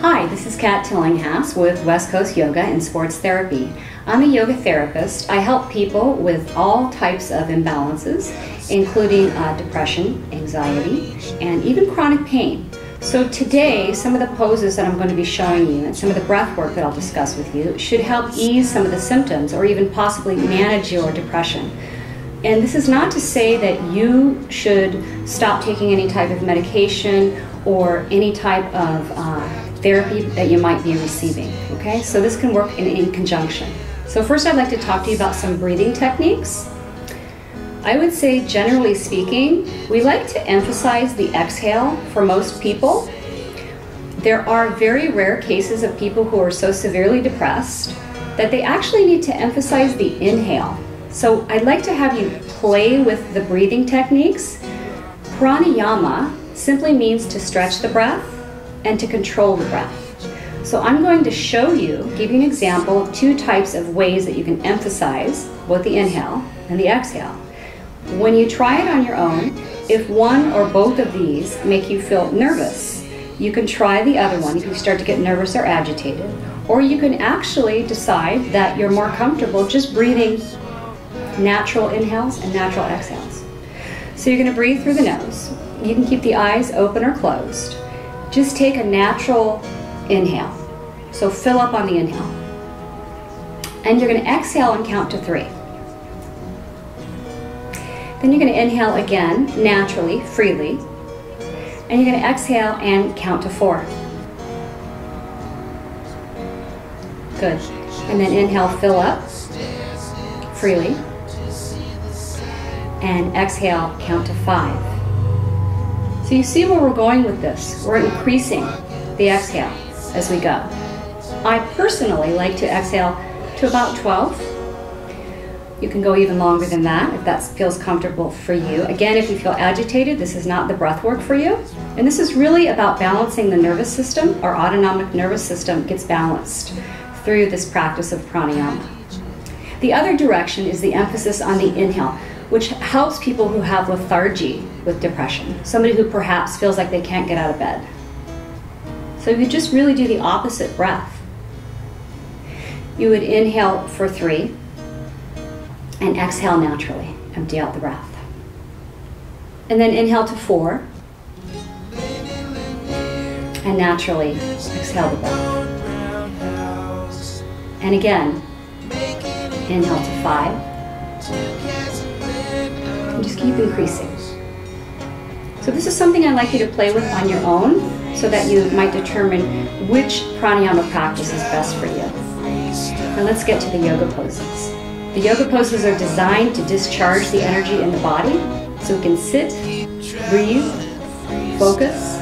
Hi, this is Kat Tillinghast with West Coast Yoga and Sports Therapy. I'm a yoga therapist. I help people with all types of imbalances, including depression, anxiety, and even chronic pain. So today, some of the poses that I'm going to be showing you and some of the breath work that I'll discuss with you should help ease some of the symptoms or even possibly manage your depression. And this is not to say that you should stop taking any type of medication or any type of therapy that you might be receiving, okay? So this can work in conjunction. So first I'd like to talk to you about some breathing techniques. I would say, generally speaking, we like to emphasize the exhale for most people. There are very rare cases of people who are so severely depressed that they actually need to emphasize the inhale. So I'd like to have you play with the breathing techniques. Pranayama simply means to stretch the breath and to control the breath. So I'm going to show you, give you an example of two types of ways that you can emphasize both the inhale and the exhale. When you try it on your own, if one or both of these make you feel nervous, you can try the other one if you start to get nervous or agitated, or you can actually decide that you're more comfortable just breathing natural inhales and natural exhales. So you're going to breathe through the nose. You can keep the eyes open or closed. Just take a natural inhale. So fill up on the inhale. And you're going to exhale and count to 3. Then you're going to inhale again, naturally, freely. And you're going to exhale and count to 4. Good. And then inhale, fill up, freely. And exhale, count to 5. So you see where we're going with this. We're increasing the exhale as we go. I personally like to exhale to about 12. You can go even longer than that if that feels comfortable for you. Again, if you feel agitated, this is not the breath work for you. And this is really about balancing the nervous system. Our autonomic nervous system gets balanced through this practice of pranayama. The other direction is the emphasis on the inhale, which helps people who have lethargy with depression, somebody who perhaps feels like they can't get out of bed. So you just really do the opposite breath. You would inhale for 3 and exhale naturally, empty out the breath. And then inhale to 4 and naturally exhale the breath. And again, inhale to 5. And just keep increasing. So this is something I'd like you to play with on your own so that you might determine which pranayama practice is best for you. Now let's get to the yoga poses. The yoga poses are designed to discharge the energy in the body so we can sit, breathe, focus,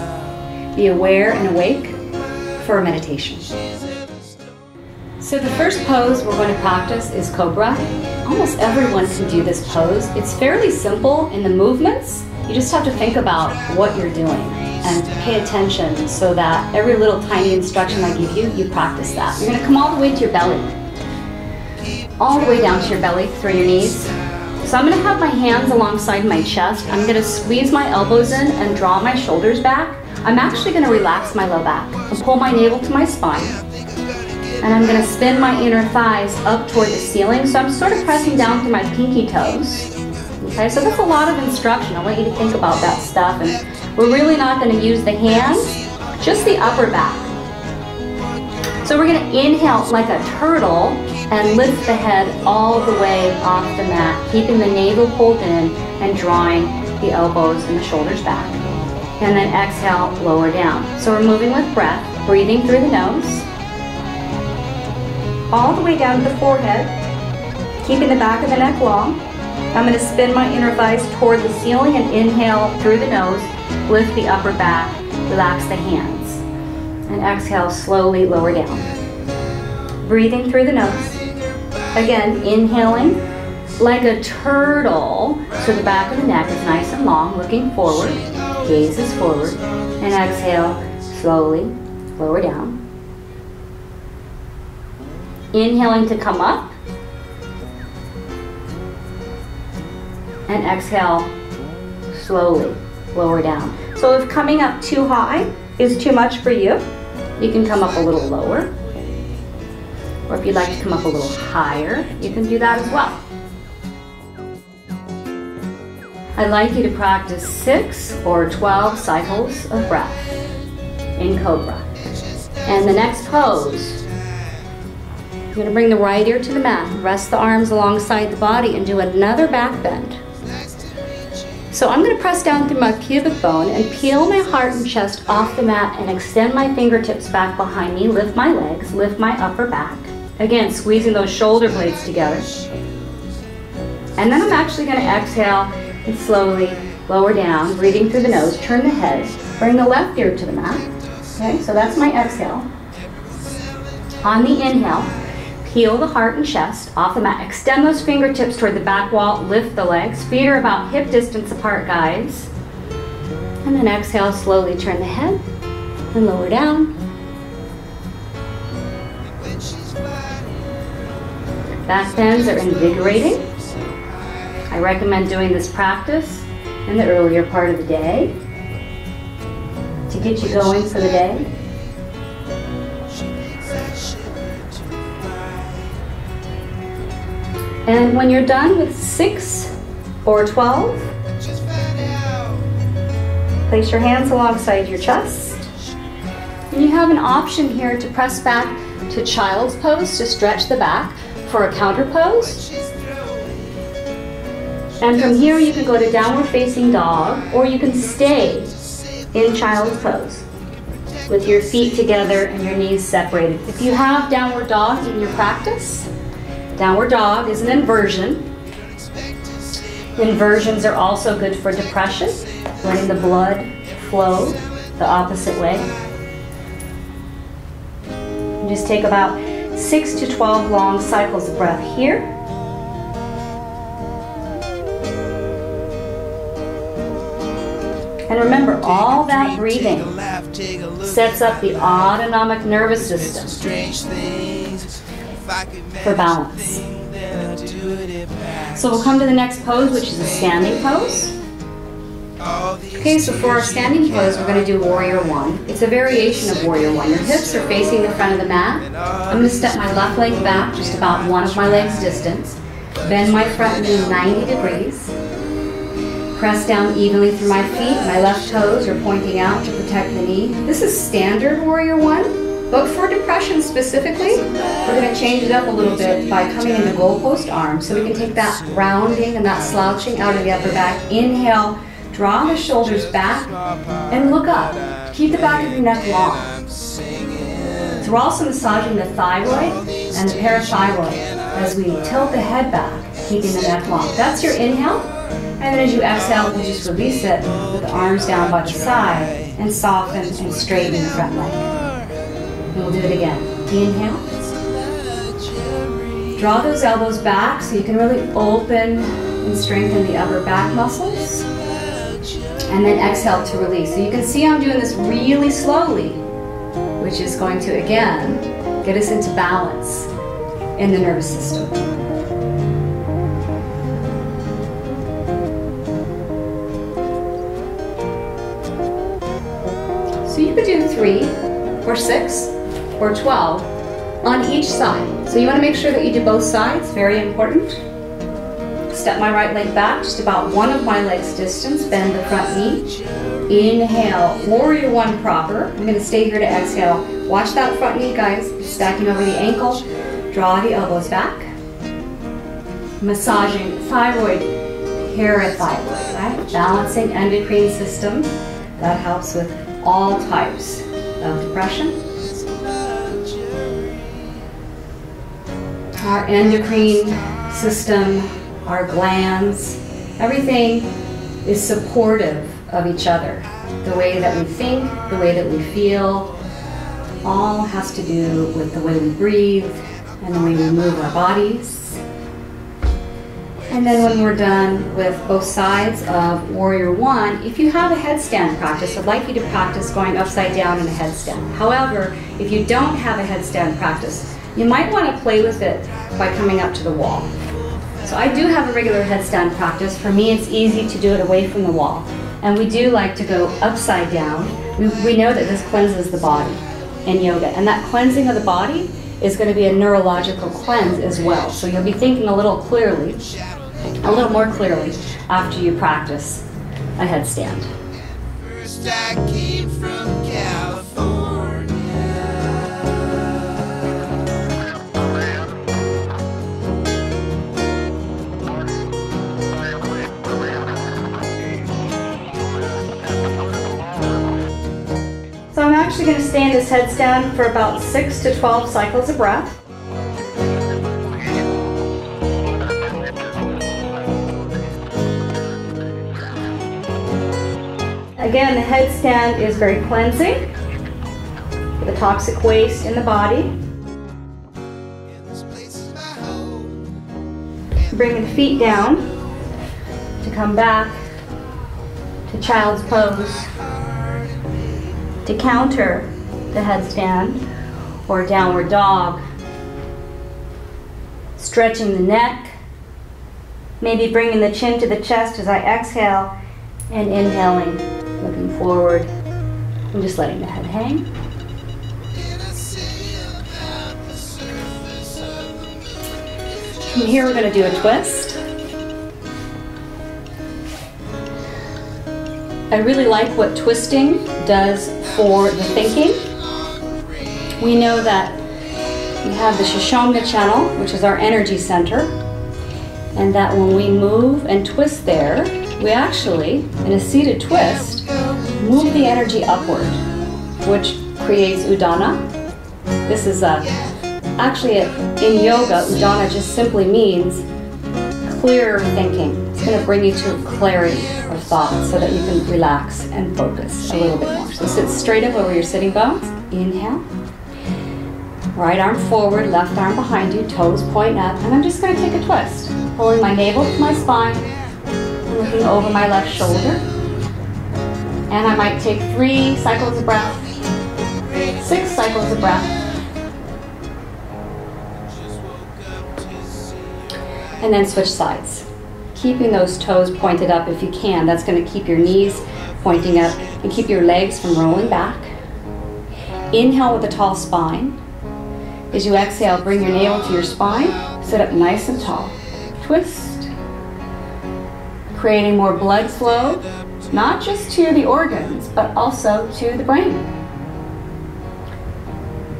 be aware and awake for a meditation. So the first pose we're going to practice is Cobra. Almost everyone can do this pose. It's fairly simple in the movements. You just have to think about what you're doing and pay attention so that every little tiny instruction I give you, you practice that. You're going to come all the way to your belly. All the way down to your belly through your knees. So I'm going to have my hands alongside my chest. I'm going to squeeze my elbows in and draw my shoulders back. I'm actually going to relax my low back and pull my navel to my spine. And I'm going to spin my inner thighs up toward the ceiling. So I'm sort of pressing down through my pinky toes. Okay, so that's a lot of instruction. I want you to think about that stuff. And we're really not going to use the hands, just the upper back. So we're going to inhale like a turtle and lift the head all the way off the mat, keeping the navel pulled in and drawing the elbows and the shoulders back. And then exhale, lower down. So we're moving with breath, breathing through the nose, all the way down to the forehead, keeping the back of the neck long. I'm going to spin my inner thighs toward the ceiling and inhale through the nose, lift the upper back, relax the hands, and exhale, slowly lower down. Breathing through the nose. Again, inhaling like a turtle, so the back of the neck is nice and long, looking forward, gaze is forward, and exhale, slowly lower down. Inhaling to come up, and exhale, slowly lower down. So if coming up too high is too much for you, You can come up a little lower, or if you'd like to come up a little higher, you can do that as well. I'd like you to practice 6 or 12 cycles of breath in Cobra. And the next pose, you're going to bring the right ear to the mat, rest the arms alongside the body, and do another back bend. So I'm going to press down through my pubic bone and peel my heart and chest off the mat and extend my fingertips back behind me, lift my legs, lift my upper back. Again, squeezing those shoulder blades together. And then I'm actually going to exhale and slowly lower down, breathing through the nose, turn the head, bring the left ear to the mat. Okay, so that's my exhale. On the inhale, peel the heart and chest off the mat. Extend those fingertips toward the back wall, lift the legs. Feet are about hip distance apart, guys. And then exhale, slowly turn the head and lower down. Back bends are invigorating. I recommend doing this practice in the earlier part of the day to get you going for the day. And when you're done with 6 or 12, place your hands alongside your chest. And you have an option here to press back to child's pose to stretch the back for a counter pose. And from here you can go to downward facing dog, or you can stay in child's pose with your feet together and your knees separated. If you have downward dog in your practice, downward dog is an inversion. Inversions are also good for depression, letting the blood flow the opposite way. You just take about 6 to 12 long cycles of breath here. And remember, all that breathing sets up the autonomic nervous system for balance. So we'll come to the next pose, which is a standing pose. Okay, so for our standing pose, we're going to do Warrior One. It's a variation of Warrior One. Your hips are facing the front of the mat. I'm going to step my left leg back just about one of my legs distance. Bend my front knee 90 degrees. Press down evenly through my feet. My left toes are pointing out to protect the knee. This is standard Warrior One, but for depression specifically, we're going to change it up a little bit by coming into goalpost arms. So we can take that rounding and that slouching out of the upper back. Inhale, draw the shoulders back and look up. Keep the back of your neck long. So we're also massaging the thyroid and the parathyroid as we tilt the head back, keeping the neck long. That's your inhale. And then as you exhale, we'll just release it with the arms down by the side and soften and straighten the front leg. And we'll do it again. Inhale. Draw those elbows back so you can really open and strengthen the upper back muscles. And then exhale to release. So you can see I'm doing this really slowly, which is going to, again, get us into balance in the nervous system. So you could do 3 or 6 or 12 on each side. So you want to make sure that you do both sides, very important. Step my right leg back, just about one of my legs distance, bend the front knee. Inhale, Warrior One proper. I'm going to stay here to exhale. Watch that front knee, guys, stacking over the ankle. Draw the elbows back. Massaging thyroid, parathyroid, right? Balancing endocrine system. That helps with all types of depression. Our endocrine system, our glands, everything is supportive of each other. The way that we think, the way that we feel, all has to do with the way we breathe and the way we move our bodies. And then when we're done with both sides of Warrior One, if you have a headstand practice, I'd like you to practice going upside down in a headstand. However, if you don't have a headstand practice, you might want to play with it by coming up to the wall. So I do have a regular headstand practice. For me, it's easy to do it away from the wall. And we do like to go upside down. We know that this cleanses the body. in yoga. And that cleansing of the body is going to be a neurological cleanse as well. So you'll be thinking a little clearly, a little more clearly after you practice a headstand. First I came from California. So I'm actually going to stay in this headstand for about 6 to 12 cycles of breath. Again, the headstand is very cleansing for the toxic waste in the body. Bringing the feet down to come back to child's pose to counter the headstand or downward dog. Stretching the neck, maybe bringing the chin to the chest as I exhale and inhaling, looking forward and just letting the head hang. From here we're going to do a twist. I really like what twisting does for the thinking. We know that we have the Shoshone channel, which is our energy center, and that when we move and twist there, we actually, in a seated twist, move the energy upward, which creates Udana. This is actually in yoga, Udana just simply means clearer thinking. It's going to bring you to clarity of thought so that you can relax and focus a little bit more. So sit straight up over your sitting bones. Inhale. Right arm forward, left arm behind you, toes point up, and I'm just going to take a twist, pulling my navel to my spine, and looking over my left shoulder. And I might take 3 cycles of breath, 6 cycles of breath, and then switch sides. Keeping those toes pointed up if you can. That's going to keep your knees pointing up and keep your legs from rolling back. Inhale with a tall spine. As you exhale, bring your navel to your spine. Sit up nice and tall. Twist. Creating more blood flow, not just to the organs, but also to the brain.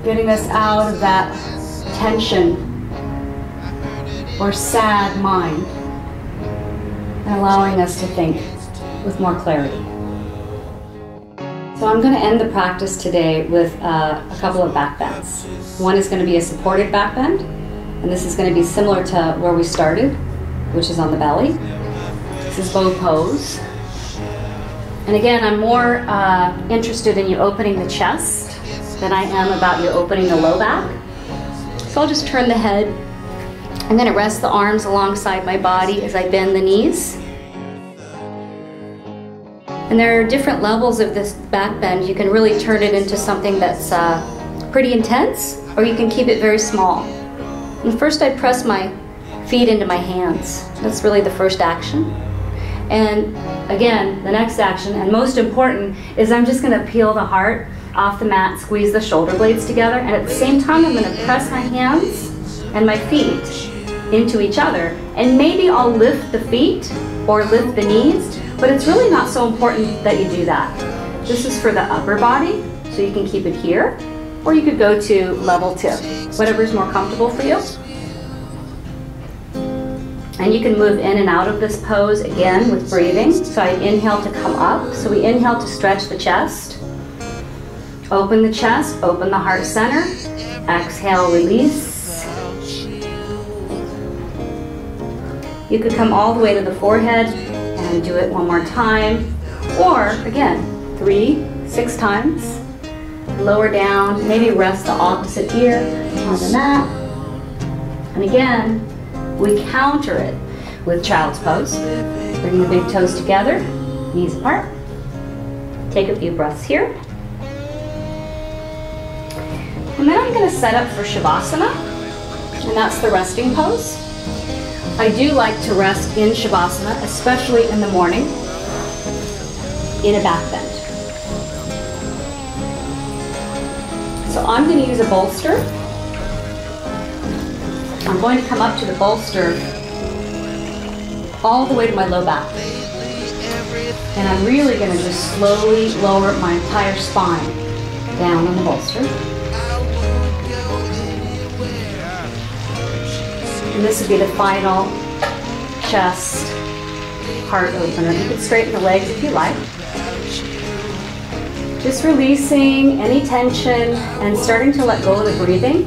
Getting us out of that tension or sad mind and allowing us to think with more clarity. So I'm going to end the practice today with a couple of back bends. One is going to be a supported back bend, and this is going to be similar to where we started, which is on the belly. This is bow pose. And again, I'm more interested in you opening the chest than I am about you opening the low back. So I'll just turn the head. I'm going to rest the arms alongside my body as I bend the knees. And there are different levels of this back bend. You can really turn it into something that's pretty intense, or you can keep it very small. And first I press my feet into my hands. That's really the first action. And again, the next action, and most important, is I'm just going to peel the heart off the mat, squeeze the shoulder blades together, and at the same time I'm going to press my hands and my feet into each other. And maybe I'll lift the feet or lift the knees, but it's really not so important that you do that. This is for the upper body, so you can keep it here, or you could go to level 2, whatever's more comfortable for you. And you can move in and out of this pose again with breathing. So I inhale to come up. So we inhale to stretch the chest. Open the chest, open the heart center. Exhale, release. You could come all the way to the forehead and do it one more time. Or again, 3, 6 times. Lower down, maybe rest the opposite ear on the mat. And again, we counter it with child's pose. Bring the big toes together, knees apart. Take a few breaths here. And then I'm going to set up for Shavasana, and that's the resting pose. I do like to rest in Shavasana, especially in the morning, in a back bend. So I'm going to use a bolster. I'm going to come up to the bolster all the way to my low back. And I'm really going to just slowly lower my entire spine down on the bolster. And this would be the final chest heart opener. You can straighten the legs if you like. Just releasing any tension and starting to let go of the breathing.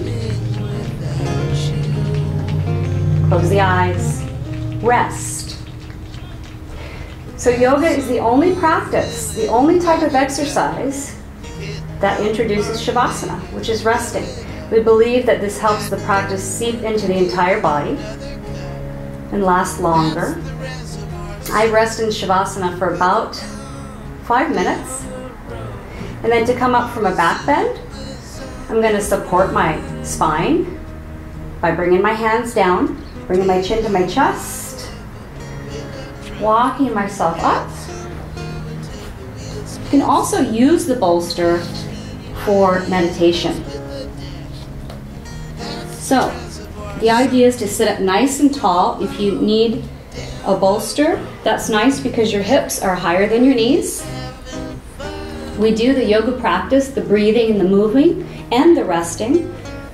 Close the eyes. Rest. So yoga is the only practice, the only type of exercise that introduces shavasana, which is resting. We believe that this helps the practice seep into the entire body and last longer. I rest in shavasana for about 5 minutes. And then to come up from a back bend, I'm going to support my spine by bringing my hands down, bringing my chin to my chest, walking myself up. You can also use the bolster for meditation. So, the idea is to sit up nice and tall. If you need a bolster, that's nice because your hips are higher than your knees. We do the yoga practice, the breathing and the moving and the resting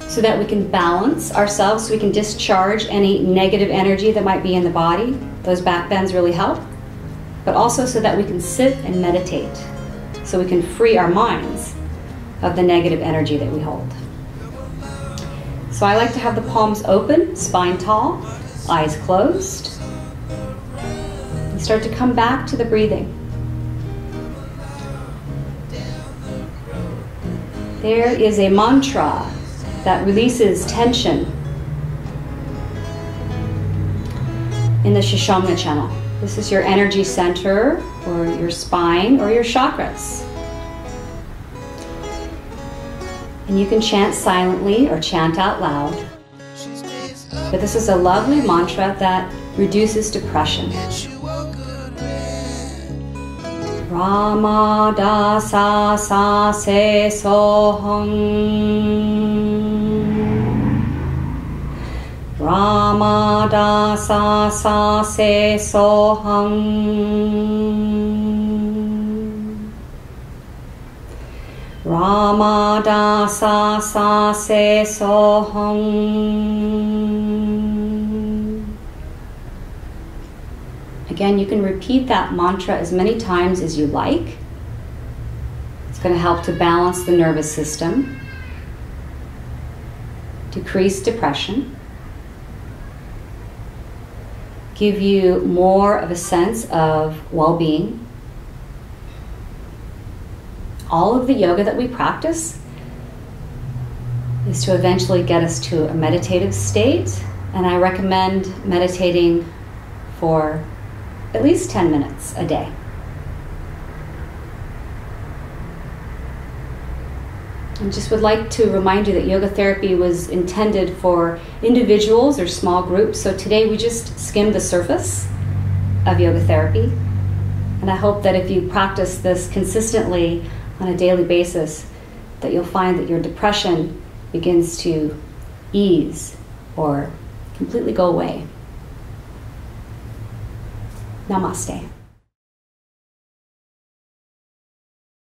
so that we can balance ourselves, so we can discharge any negative energy that might be in the body. Those back bends really help. But also so that we can sit and meditate, so we can free our minds of the negative energy that we hold. So I like to have the palms open, spine tall, eyes closed. And start to come back to the breathing. There is a mantra that releases tension in the Shashamna channel. This is your energy center, or your spine, or your chakras. And you can chant silently or chant out loud. But this is a lovely mantra that reduces depression. Rama dasa sa se soham. Rama dasa sa se soham. Rama dasa sa se soham. Again, you can repeat that mantra as many times as you like. It's going to help to balance the nervous system, decrease depression, give you more of a sense of well-being. All of the yoga that we practice is to eventually get us to a meditative state, and I recommend meditating for at least 10 minutes a day. I just would like to remind you that yoga therapy was intended for individuals or small groups, so today we just skimmed the surface of yoga therapy, and I hope that if you practice this consistently on a daily basis, that you'll find that your depression begins to ease or completely go away. Namaste.